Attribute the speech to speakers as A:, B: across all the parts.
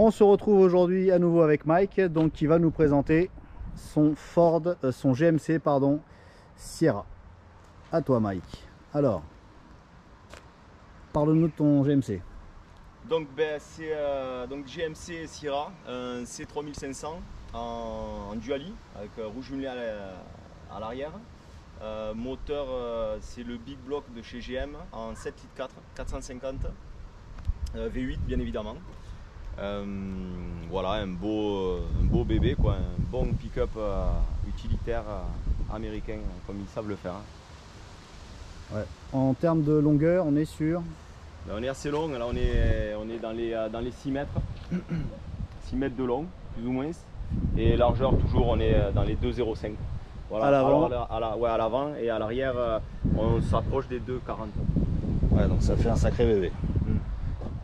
A: On se retrouve aujourd'hui à nouveau avec Mike, donc qui va nous présenter son son GMC pardon, Sierra. À toi Mike. Alors, parle-nous de ton GMC.
B: Donc c'est GMC Sierra, un C3500 en duali avec rouge jumelé à l'arrière. Moteur, c'est le Big Block de chez GM en 7 litres 4, 450 V8 bien évidemment. Voilà, un beau bébé, quoi, un bon pick-up utilitaire américain comme ils savent le faire.
A: Ouais. En termes de longueur, on est sur...
B: Là, on est assez long, là on est dans les 6 mètres, 6 mètres de long, plus ou moins, et largeur toujours on est dans les 2,05. Voilà, à l'avant et à l'arrière on s'approche des 2,40.
A: Ouais, donc ça fait un sacré bébé.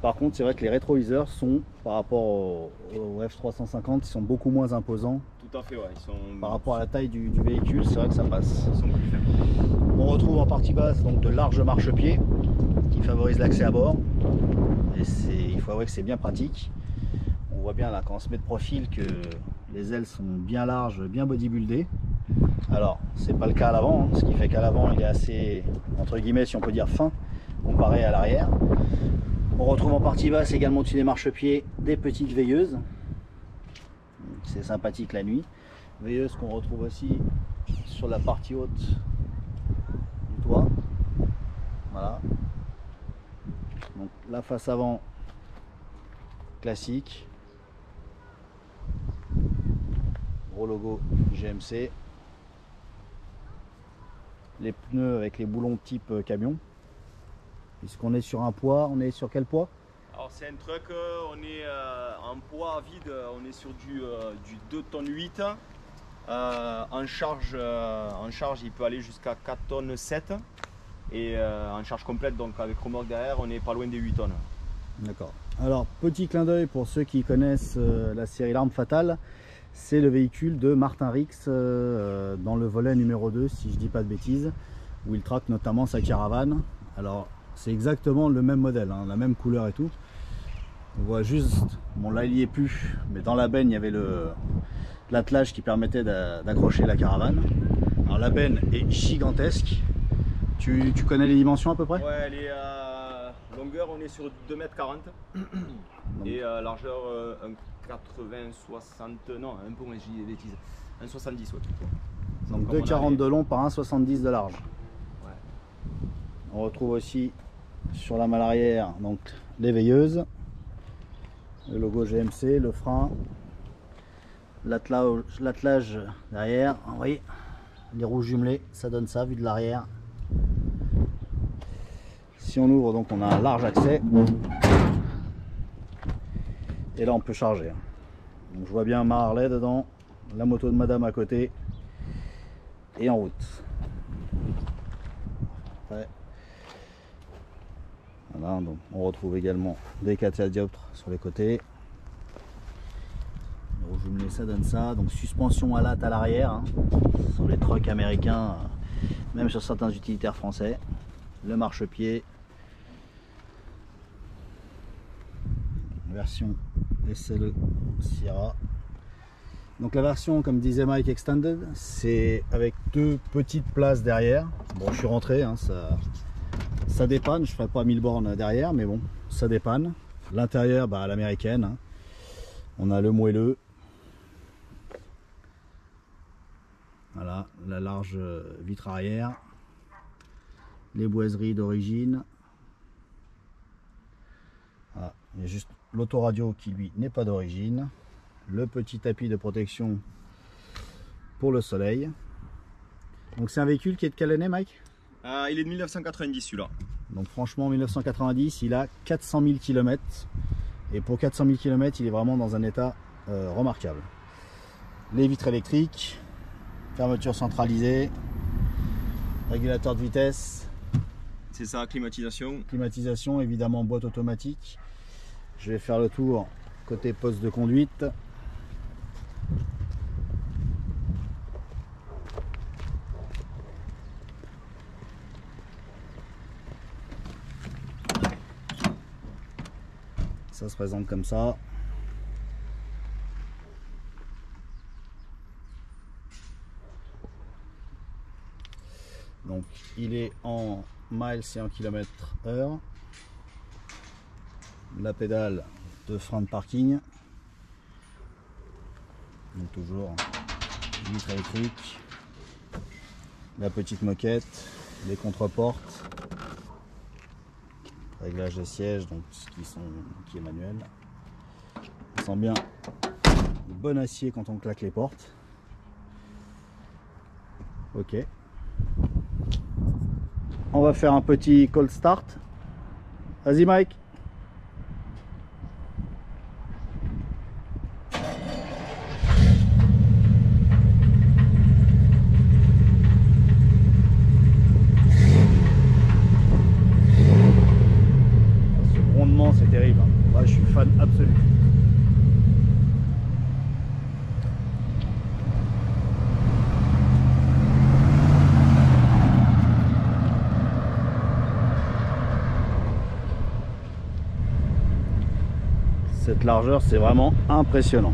A: Par contre, c'est vrai que les rétroviseurs sont, par rapport au F350, ils sont beaucoup moins imposants.
B: Tout à fait, ouais.
A: Par rapport à la taille du véhicule, c'est vrai que ça passe.
B: Ils sont plus faibles.
A: On retrouve en partie basse donc de larges marchepieds qui favorisent l'accès à bord. Et il faut avouer que c'est bien pratique. On voit bien là quand on se met de profil que les ailes sont bien larges, bien bodybuildées. Alors, c'est pas le cas à l'avant, ce qui fait qu'à l'avant il est assez, entre guillemets, si on peut dire, fin comparé à l'arrière. On retrouve en partie basse également au-dessus des marchepieds des petites veilleuses. C'est sympathique la nuit. Veilleuses qu'on retrouve aussi sur la partie haute du toit. Voilà. Donc la face avant classique. Gros logo GMC. Les pneus avec les boulons type camion. Puisqu'on est sur un poids, on est sur quel poids?
B: Alors c'est un truck, on est en poids vide, on est sur du 2 tonnes 8. En charge il peut aller jusqu'à 4 tonnes 7. Et en charge complète, donc avec remorque derrière, on est pas loin des 8 tonnes.
A: D'accord. Alors petit clin d'œil pour ceux qui connaissent la série L'Arme Fatale. C'est le véhicule de Martin Rix dans le volet numéro 2, si je dis pas de bêtises, où il traque notamment sa caravane. Alors c'est exactement le même modèle, hein, la même couleur et tout. On voit juste, bon là il y est plus, mais dans la benne il y avait l'attelage qui permettait d'accrocher la caravane. Alors la benne est gigantesque. Tu connais les dimensions à peu près?
B: Ouais, elle est longueur on est sur 2,40 m et largeur 1,80, 60, non un peu moins, je dis des bêtises, 1,70 ouais.
A: Donc 2,40 de long par 1,70 de large.
B: Ouais.
A: On retrouve aussi sur la malle arrière donc les veilleuses, le logo GMC, le frein, l'attelage derrière. Vous voyez, les roues jumelées, ça donne ça vu de l'arrière. Si on ouvre, donc on a un large accès. Et là on peut charger. Donc je vois bien ma Harley dedans, la moto de madame à côté et en route. Ouais. Voilà, donc on retrouve également des catadioptres sur les côtés. Le rouge jumelé, ça donne ça. Donc suspension à latte à l'arrière, hein, sur les trucks américains, même sur certains utilitaires français. Le marchepied. Version SLE Sierra. Donc la version, comme disait Mike, Extended, c'est avec 2 petites places derrière. Bon, je suis rentré, hein, ça dépanne. Je ferai pas 1000 bornes derrière, mais bon, ça dépanne. L'intérieur, bah, à l'américaine, hein. On a le moelleux. Voilà, la large vitre arrière. Les boiseries d'origine. Voilà, il y a juste l'autoradio qui lui n'est pas d'origine. Le petit tapis de protection pour le soleil. Donc c'est un véhicule qui est de quelle année, Mike?
B: Il est de 1990 celui-là.
A: Donc franchement 1990, il a 400 000 km. Et pour 400 000 km, il est vraiment dans un état remarquable. Les vitres électriques, fermeture centralisée, régulateur de vitesse.
B: C'est ça, climatisation.
A: Climatisation, évidemment boîte automatique. Je vais faire le tour côté poste de conduite. Ça se présente comme ça. il est en miles et en km/h. La pédale de frein de parking. Donc toujours vitre électrique. La petite moquette, les contreportes. Réglage des sièges, donc qui est manuel. On sent bien le bon acier quand on claque les portes. Ok. On va faire un petit cold start. Vas-y Mike. Ce grondement c'est terrible. Moi je suis fan absolu. Cette largeur, c'est vraiment impressionnant.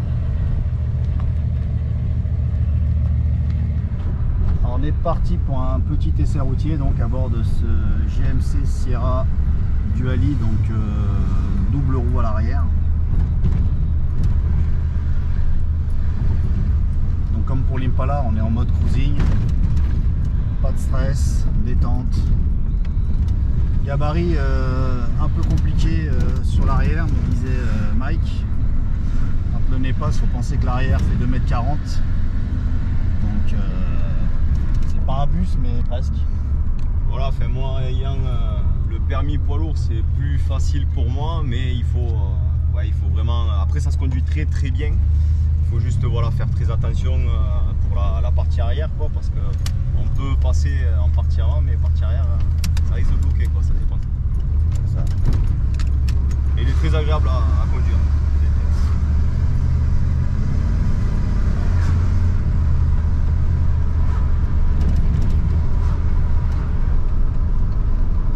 A: Alors, on est parti pour un petit essai routier donc à bord de ce GMC Sierra Duali, donc double roue à l'arrière. Donc comme pour l'Impala, on est en mode cruising, pas de stress, détente. Gabarit un peu compliqué sur l'arrière, me disait Mike. Quand le nez passe, il faut penser que l'arrière fait 2,40 m. Donc c'est pas un bus, mais presque.
B: Voilà, enfin, moi ayant le permis poids lourd, c'est plus facile pour moi, mais il faut vraiment. Après, ça se conduit très très bien. Il faut juste voilà, faire très attention pour la partie arrière, quoi, parce que on peut passer en partie avant, mais partie arrière. Ça risque de bloquer, quoi, ça dépend.
A: Ça.
B: Et il est très agréable à conduire.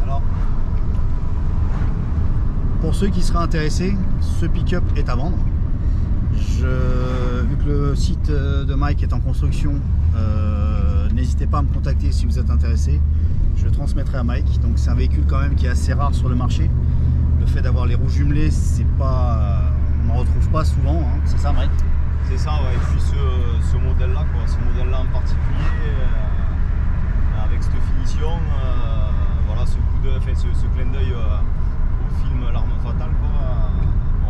A: Alors, pour ceux qui seraient intéressés, ce pick-up est à vendre. Vu que le site de Mike est en construction, n'hésitez pas à me contacter si vous êtes intéressé. Je le transmettrai à Mike. Donc c'est un véhicule quand même qui est assez rare sur le marché. Le fait d'avoir les roues jumelées, c'est pas, on n'en retrouve pas souvent, hein. C'est ça Mike?
B: C'est ça, ouais. Et puis ce modèle-là, quoi, ce modèle-là en particulier, avec cette finition, voilà, ce coup de, enfin, ce clin d'œil au film L'Arme Fatale, quoi,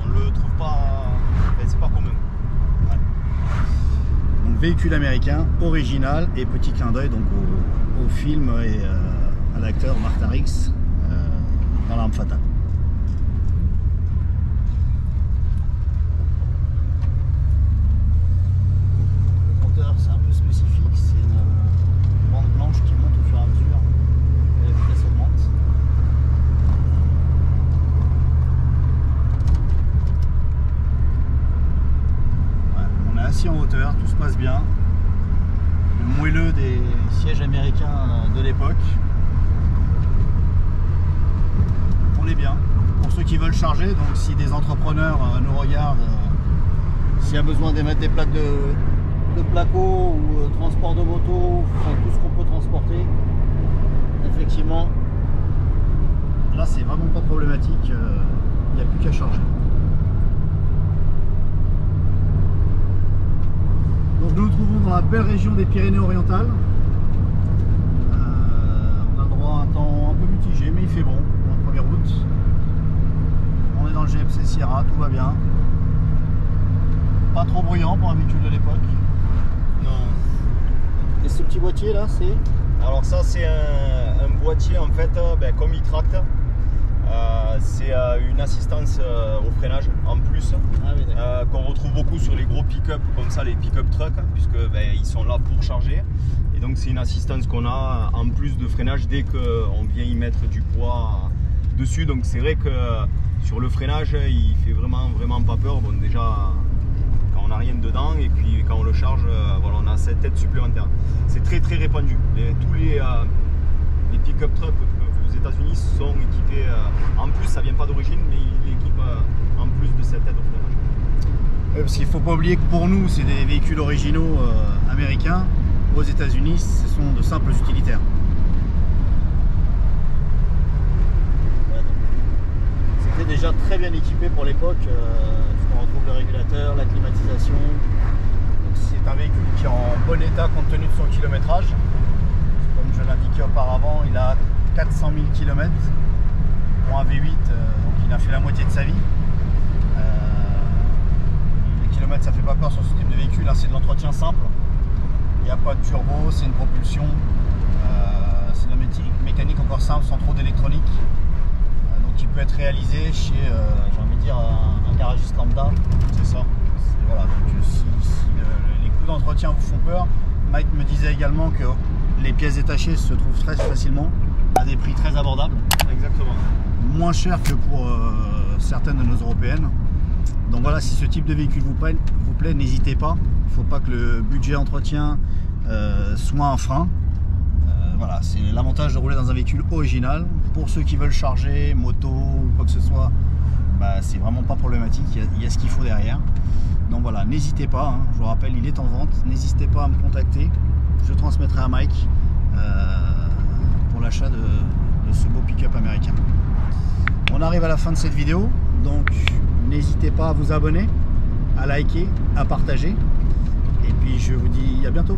B: on le trouve pas, enfin, c'est pas commun.
A: Ouais. Donc véhicule américain, original et petit clin d'œil donc au film et à l'acteur Mark Tarix dans L'Arme Fatale. Le compteur c'est un peu spécifique, c'est une bande blanche qui monte au fur et à mesure et la vitesse augmente. Ouais, on est assis en hauteur, tout se passe bien. Le moelleux des sièges américains de l'époque. On est bien. Pour ceux qui veulent charger, donc si des entrepreneurs nous regardent, s'il y a besoin d'émettre des plaques de placo ou transport de moto, enfin, tout ce qu'on peut transporter, effectivement, là c'est vraiment pas problématique, il n'y a plus qu'à charger. Donc nous nous trouvons dans la belle région des Pyrénées-Orientales. On a le droit à un temps un peu mitigé, mais il fait bon dans la première route. On est dans le GMC Sierra, tout va bien. Pas trop bruyant pour un véhicule de l'époque.
B: Non.
A: Et ce petit boîtier là, c'est?
B: Alors ça c'est un boîtier en fait, comme il tracte, c'est une assistance au freinage en plus, qu'on retrouve beaucoup sur les gros pick-up comme ça, les pick-up trucks, puisque ils sont là pour charger. Et donc c'est une assistance qu'on a en plus de freinage dès qu'on vient y mettre du poids dessus. Donc c'est vrai que sur le freinage il fait vraiment pas peur. Bon, déjà quand on n'a rien dedans, et puis quand on le charge, voilà, on a cette aide supplémentaire. C'est très répandu. Tous les pick-up trucks aux États-Unis sont équipés, en plus ça vient pas d'origine, mais il équipe en plus de cette aide au freinage.
A: Oui, parce qu'il ne faut pas oublier que pour nous c'est des véhicules originaux américains. Aux États-Unis ce sont de simples utilitaires. équipé pour l'époque. On retrouve le régulateur, la climatisation. C'est un véhicule qui est en bon état compte tenu de son kilométrage. Comme je l'indiquais auparavant, il a 400 000 km pour un V8, donc il a fait la moitié de sa vie. Les kilomètres, ça fait pas peur sur ce type de véhicule, hein, c'est de l'entretien simple. Il n'y a pas de turbo, c'est une propulsion, c'est de la mécanique encore simple, sans trop d'électronique. Donc il peut être réalisé chez, j'ai envie de dire, un garagiste lambda. C'est ça. Voilà, donc si les coûts d'entretien vous font peur, Mike me disait également que les pièces détachées se trouvent très facilement à des prix très abordables.
B: Exactement.
A: Moins cher que pour certaines de nos européennes. Donc voilà, si ce type de véhicule vous plaît, n'hésitez pas. Il ne faut pas que le budget entretien soit un frein. Voilà, c'est l'avantage de rouler dans un véhicule original. Pour ceux qui veulent charger, moto ou quoi que ce soit, bah, c'est vraiment pas problématique, il y a ce qu'il faut derrière. Donc voilà, n'hésitez pas, hein, je vous rappelle, il est en vente, n'hésitez pas à me contacter, je transmettrai à Mike pour l'achat de ce beau pick-up américain. On arrive à la fin de cette vidéo, donc n'hésitez pas à vous abonner, à liker, à partager, et puis je vous dis à bientôt.